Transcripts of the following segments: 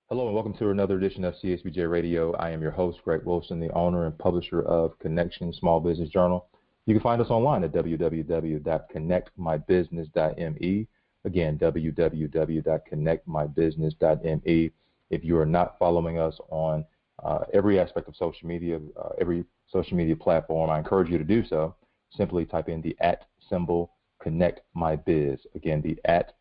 Hello and welcome to another edition of CSBJ Radio. I am your host, Greg Wilson, the owner and publisher of Connection Small Business Journal. You can find us online at www.connectmybusiness.me. Again, www.connectmybusiness.me. If you are not following us on every aspect of social media, every social media platform, I encourage you to do so. Simply type in the @ Connect My Biz. Again, the @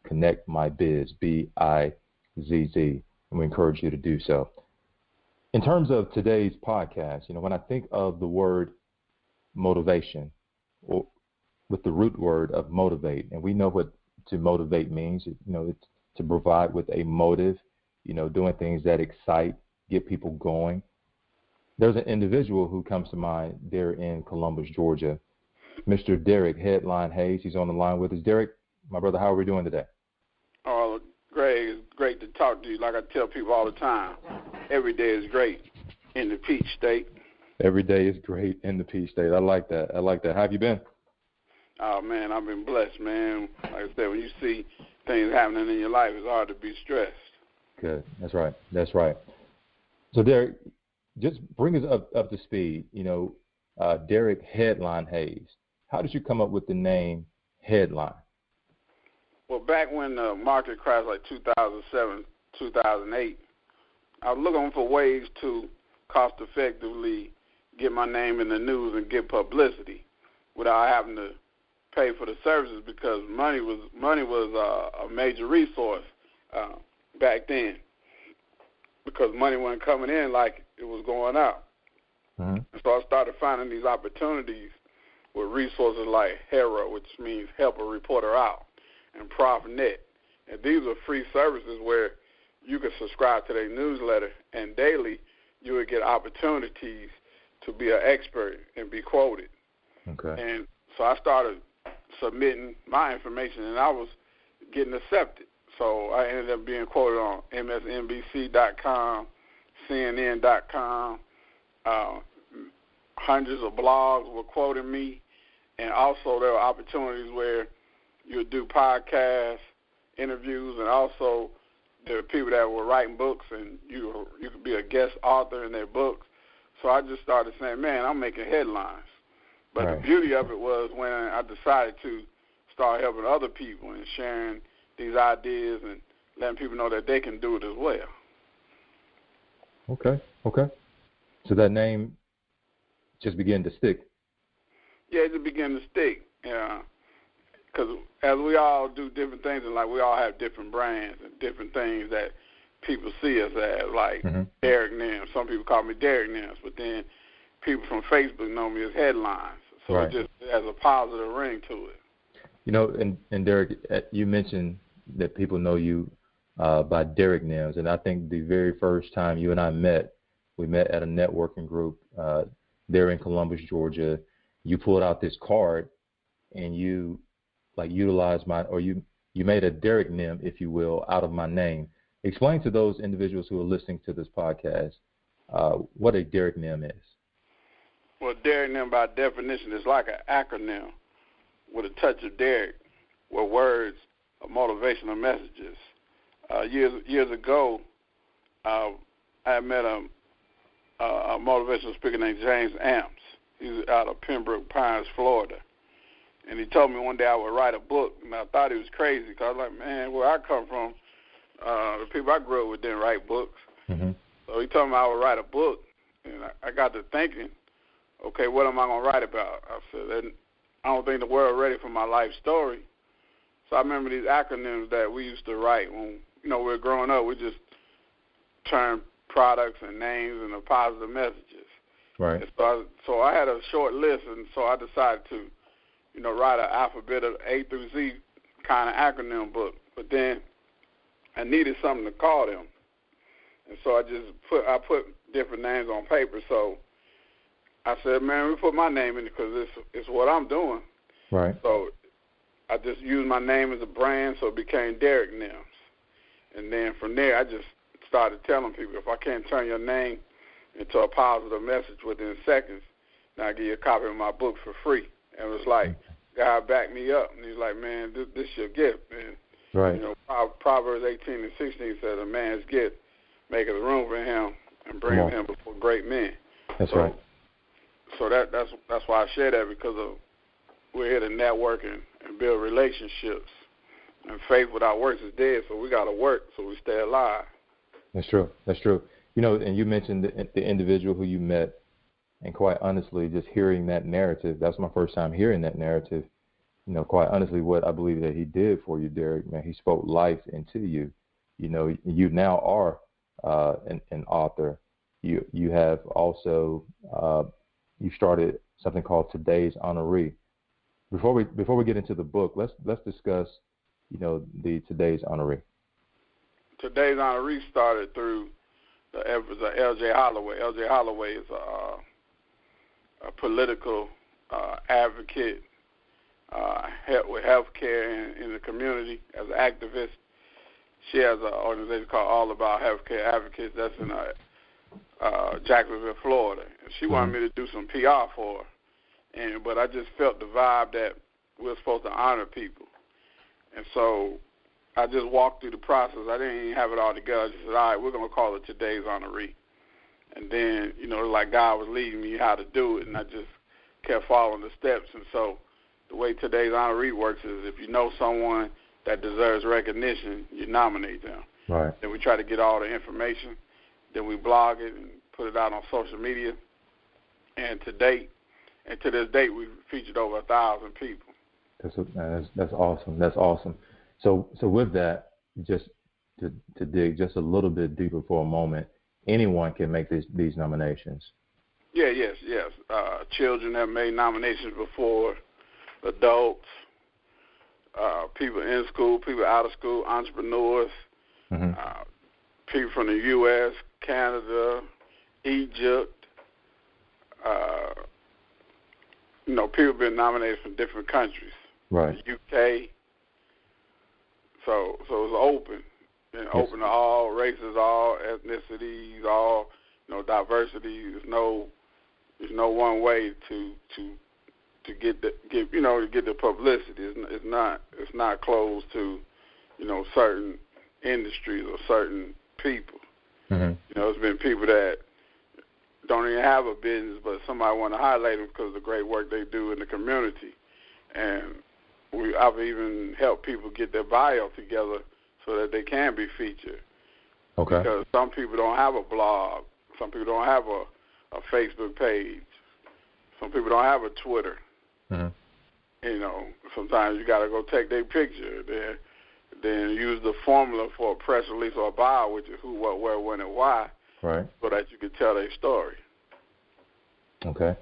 Connect My Biz, BIZZ, and we encourage you to do so. In terms of today's podcast, when I think of the word motivation, or with the root word of motivate, and we know what to motivate means, it's to provide with a motive, doing things that excite, get people going. There's an individual who comes to mind there in Columbus, Georgia, Mr. Derrick Headline Hayes. He's on the line with us. Derrick, my brother, how are we doing today? Oh, Greg, it's great to talk to you. Like I tell people all the time, every day is great in the Peach State. Every day is great in the Peach State. I like that. How have you been? Oh, man, I've been blessed, man. Like I said, when you see things happening in your life, it's hard to be stressed. Good. That's right. So, Derrick, just bring us up to speed. Derrick Headline Hayes. How did you come up with the name Headline? Well, back when the market crashed like 2007, 2008, I was looking for ways to cost-effectively get my name in the news and get publicity without having to pay for the services, because money was a major resource back then, because money wasn't coming in like it was going out. Mm-hmm. So I started finding these opportunities with resources like HERA, which means Help a Reporter Out, and ProfNet. And these are free services where you can subscribe to their newsletter, and daily you would get opportunities to be an expert and be quoted. Okay. And so I started submitting my information, and I was getting accepted. So I ended up being quoted on MSNBC.com, CNN.com. Hundreds of blogs were quoting me, and also there were opportunities where you would do podcast interviews, and also there were people that were writing books, and you could be a guest author in their books. So I just started saying, man, I'm making headlines. But Right. The beauty of it was when I decided to start helping other people and sharing these ideas and letting people know that they can do it as well. Okay. So that name just began to stick. Yeah, it just began to stick. Yeah. Because as we all do different things in life, we all have different brands and different things that people see us as, like Derrick Nims. Some people call me Derrick Nims, but then people from Facebook know me as Headlines. So Right. It just has a positive ring to it. And Derrick, you mentioned that people know you by Derrick Nims, and I think the very first time you and I met, we met at a networking group there in Columbus, Georgia. You pulled out this card, and you utilized you made a Derrick Nim, if you will, out of my name. Explain to those individuals who are listening to this podcast what a Derrick Nim is. Well, Derrick Nim, by definition, is like an acronym with a touch of Derrick, with words of motivational messages. Years ago, I met a motivational speaker named James Amps. He's out of Pembroke Pines, Florida. And he told me one day I would write a book, and I thought he was crazy, because I was like, man, where I come from, the people I grew up with didn't write books. Mm-hmm. So he told me I would write a book, and I got to thinking, okay, what am I going to write about? I said, I don't think the world ready for my life story. So I remember these acronyms that we used to write when we were growing up. We just turned products and names into positive messages. Right. And so I had a short list, and so I decided to write an alphabet of A through Z kind of acronym book. But then I needed something to call them. And so I put different names on paper. So I said, man, we put my name in it because it's what I'm doing. Right. So I just used my name as a brand, so it became Derrick Nims. And then from there, I just started telling people, if I can't turn your name into a positive message within seconds, then I'll give you a copy of my book for free. And it was like, God backed me up. And he's like, man, this is your gift, man. Right. Proverbs 18 and 16 says, "A man's gift maketh room for him and brings him before great men." That's right. So that's why I share that, because we're here to network and build relationships. And faith without works is dead, so we got to work so we stay alive. That's true. That's true. And you mentioned the individual who you met, and quite honestly, just hearing that narrative, that's my first time hearing that narrative. Quite honestly, what I believe that he did for you, Derrick, man, he spoke life into you. You now are an author. You have also you started something called Today's Honoree. Before we get into the book, let's discuss the Today's Honoree. Today's Honoree started through the efforts of L.J. Holloway. L.J. Holloway is a political advocate with health care in the community as an activist. She has an organization called All About Healthcare Advocates that's in Jacksonville, Florida. And she wanted me to do some PR for her, but I just felt the vibe that we're supposed to honor people. And so I just walked through the process. I didn't even have it all together. I just said, all right, we're going to call it Today's Honoree. And then, like God was leading me how to do it, and I just kept following the steps. And so the way Today's Honoree works is if you know someone that deserves recognition, you nominate them. Right. Then we try to get all the information. Then we blog it and put it out on social media. And to this date, we've featured over 1,000 people. That's awesome. That's awesome. So with that, just to dig just a little bit deeper for a moment, anyone can make these nominations. Yeah, yes. Children have made nominations before, adults, people in school, people out of school, entrepreneurs, people from the U.S., Canada, Egypt. People have been nominated from different countries. Right. The UK. So it's open. Open to all races, all ethnicities, all diversity. There's no one way to get the publicity. It's not closed to certain industries or certain people. There's been people that don't even have a business, but somebody want to highlight them because of the great work they do in the community. And I've even helped people get their bio together so that they can be featured. Okay. Because some people don't have a blog. Some people don't have a Facebook page. Some people don't have a Twitter. Sometimes you got to go take their picture, then use the formula for a press release or a bio, which is who, what, where, when, and why, right? So that you can tell their story. Okay.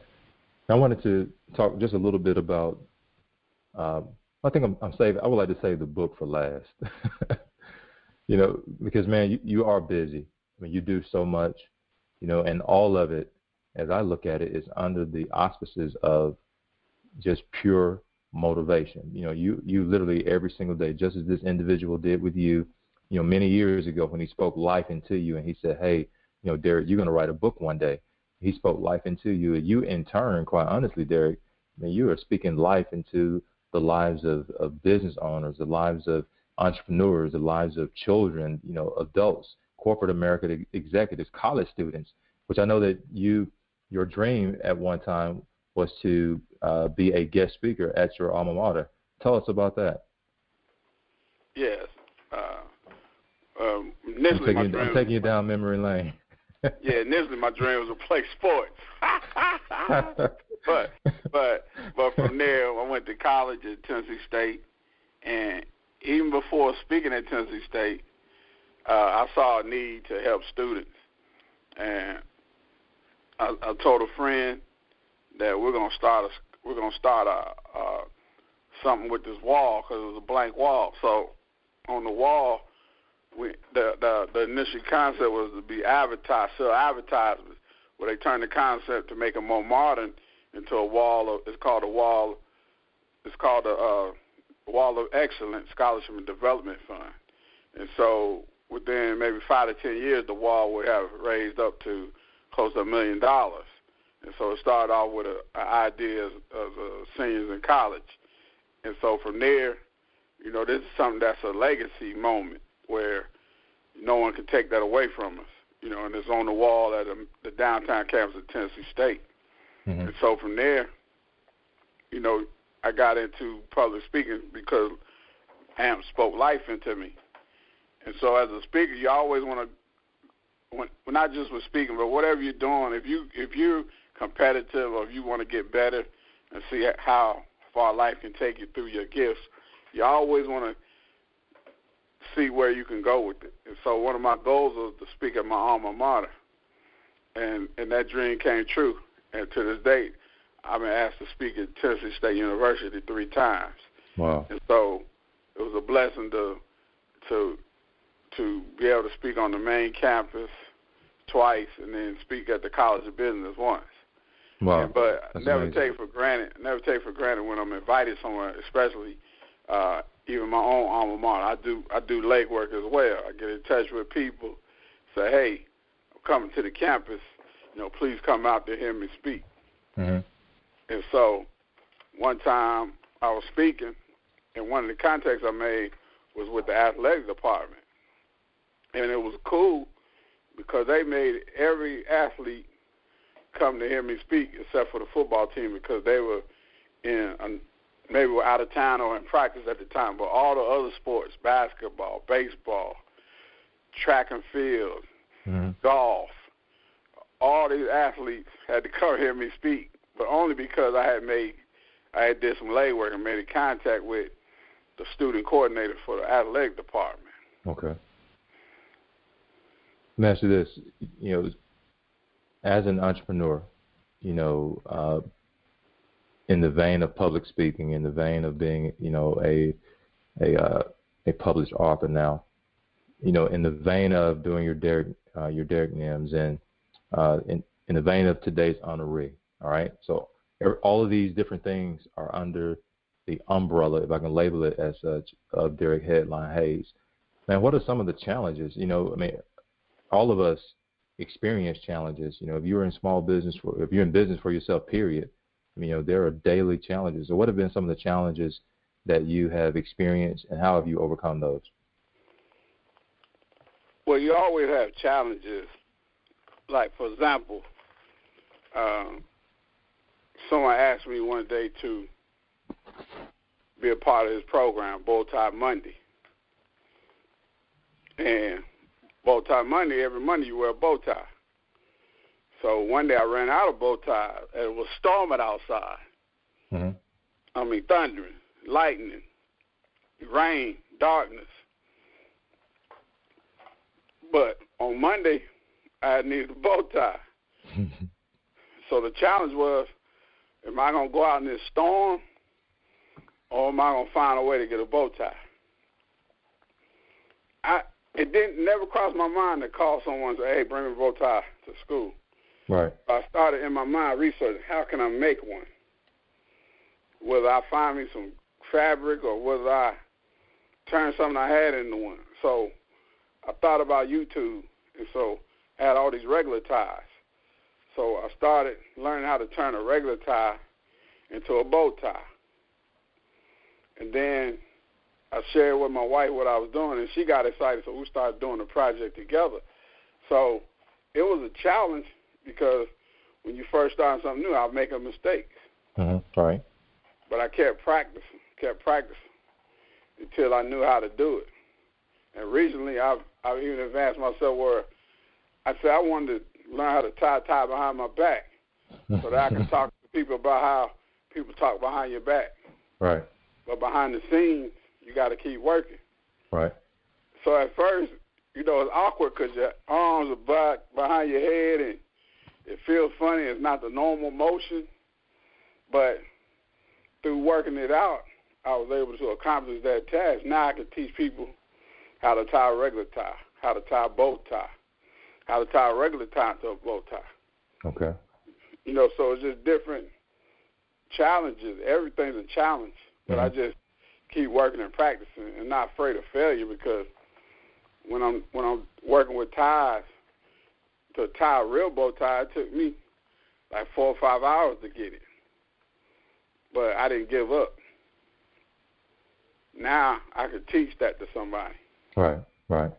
I wanted to talk just a little bit about. I think I would like to save the book for last. Because man, you are busy. I mean, you do so much, and all of it, as I look at it, is under the auspices of just pure motivation. You literally every single day, just as this individual did with you, many years ago when he spoke life into you and he said, hey, Derrick, you're going to write a book one day. He spoke life into you. And you in turn, quite honestly, Derrick, you are speaking life into the lives of business owners, the lives of entrepreneurs, the lives of children, adults, corporate America executives, college students, which I know that your dream at one time was to be a guest speaker at your alma mater. Tell us about that. Yes. I'm taking you down memory lane. Yeah, initially my dream was to play sports. But from there, I went to college at Tennessee State, and even before speaking at Tennessee State, I saw a need to help students, and I told a friend that we're gonna start something with this wall because it was a blank wall. So on the wall, the initial concept was to be sell advertisements, where they turned the concept to make it more modern into a wall. It's called a wall of Excellence Scholarship and Development Fund. And so within maybe 5 to 10 years, the wall would have raised up to close to $1 million. And so it started off with an idea of seniors in college. And so from there, This is something that's a legacy moment where no one can take that away from us. And it's on the wall at the downtown campus of Tennessee State. Mm-hmm. And so from there, I got into public speaking because AMP spoke life into me. And so as a speaker, you always want to, not just with speaking, but whatever you're doing, if you're competitive or if you want to get better and see how far life can take you through your gifts, you always want to see where you can go with it. And so one of my goals was to speak at my alma mater, and that dream came true. And to this date, I've been asked to speak at Tennessee State University 3 times. Wow. And so it was a blessing to be able to speak on the main campus twice and then speak at the College of Business once. Wow. But That's never amazing. take for granted when I'm invited somewhere, especially even my own alma mater. I do legwork as well. I get in touch with people, say, hey, I'm coming to the campus. Please come out to hear me speak. Mm-hmm. And so one time I was speaking, and one of the contacts I made was with the athletic department. And it was cool because they made every athlete come to hear me speak except for the football team because they were maybe were out of town or in practice at the time. But all the other sports, basketball, baseball, track and field, mm-hmm. golf, all these athletes had to come hear me speak, but only because I had did some legwork and made a contact with the student coordinator for the athletic department. Okay. Let me ask you this, as an entrepreneur, in the vein of public speaking, in the vein of being, a published author now, in the vein of doing your Derrick NIMS and in the vein of today's honoree, all right? So all of these different things are under the umbrella, if I can label it as such, of Derrick Headline Hayes. Man, what are some of the challenges? All of us experience challenges. If you're in small business, if you're in business for yourself, period, there are daily challenges. So what have been some of the challenges that you have experienced, and how have you overcome those? Well, you always have challenges. Like, for example, someone asked me one day to be a part of his program, Bow Tie Monday. And Bow Tie Monday, every Monday you wear a bow tie. So one day I ran out of bow ties, and it was storming outside. Mm-hmm. Thundering, lightning, rain, darkness. But on Monday, I needed a bow tie. So the challenge was, am I going to go out in this storm, or am I going to find a way to get a bow tie? It never crossed my mind to call someone and say, hey, bring me a bow tie to school. Right. I started in my mind researching, how can I make one? Whether I find me some fabric or whether I turn something I had into one. So I thought about YouTube, and so I had all these regular ties. So I started learning how to turn a regular tie into a bow tie. And then I shared with my wife what I was doing, and she got excited, so we started doing the project together. So it was a challenge because when you first start something new, I was making mistakes. Mm-hmm. Right. But I kept practicing until I knew how to do it. And recently, I've even advanced myself where I said I wanted to learn how to tie a tie behind my back so that I can talk to people about how people talk behind your back. Right. But behind the scenes, you got to keep working. Right. So at first, it's awkward because your arms are back behind your head and it feels funny. It's not the normal motion. But through working it out, I was able to accomplish that task. Now I can teach people how to tie a regular tie, how to tie a bow tie, how to tie a regular tie to a bow tie. Okay. So it's just different challenges. Everything's a challenge. But I just keep working and practicing and not afraid of failure, because when I'm working with ties, to tie a real bow tie, it took me like 4 or 5 hours to get it. But I didn't give up. Now I can teach that to somebody. Right, right.